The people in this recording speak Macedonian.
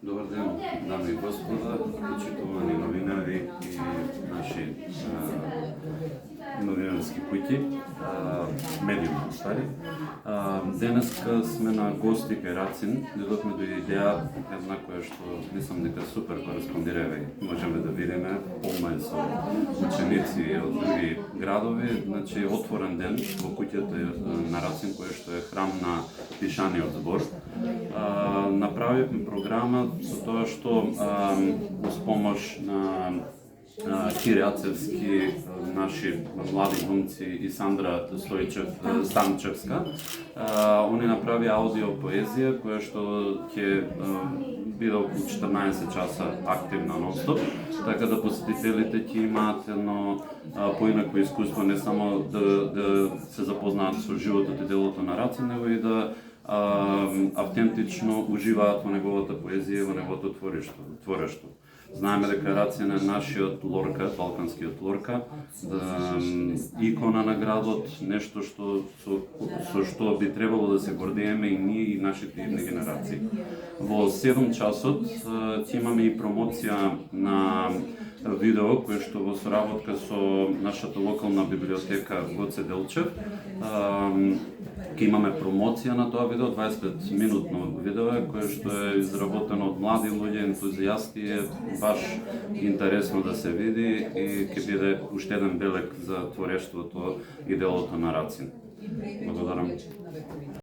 Добър ден, дами и господа, почитувани новинари и наши новинарски куќи, медиуми стари. Денеска сме на гости кај Рацин, додовме до идеја една која што мислам дека супер кореспондира и можеме да видиме, полна е со ученици од други градови, значи отворен ден во куќата на Рацин која што е храм на пишаниот збор. Направивме програма со тоа што uz помош на Кире Ацевски, наши млади глумци и Сандра Станчевска, они направи аудио поезија која што ќе биде околу 14 часа активна нон-стоп, така да посетителите ќе имаат едно поинако искуство не само да се запознаат со животот и делото на Рацин, него и да автентично уживаат во неговата поезија и во неговото творештво. Знаеме дека Рацин е нашиот Лорка, балканскиот Лорка, икона на градот, нешто со што би требало да се гордееме и ние и нашите идни генерации. Во 7 часот ќе имаме и промоција на видео кој што во соработка со нашата локална библиотека Гоце Делчев ќе имаме промоција на тоа видео, 25 минутно видео кое што е изработено од млади луѓе, ентузијасти, е баш интересно да се види и ќе биде уште еден белег за творештвото и делото на Рацин. Благодарам.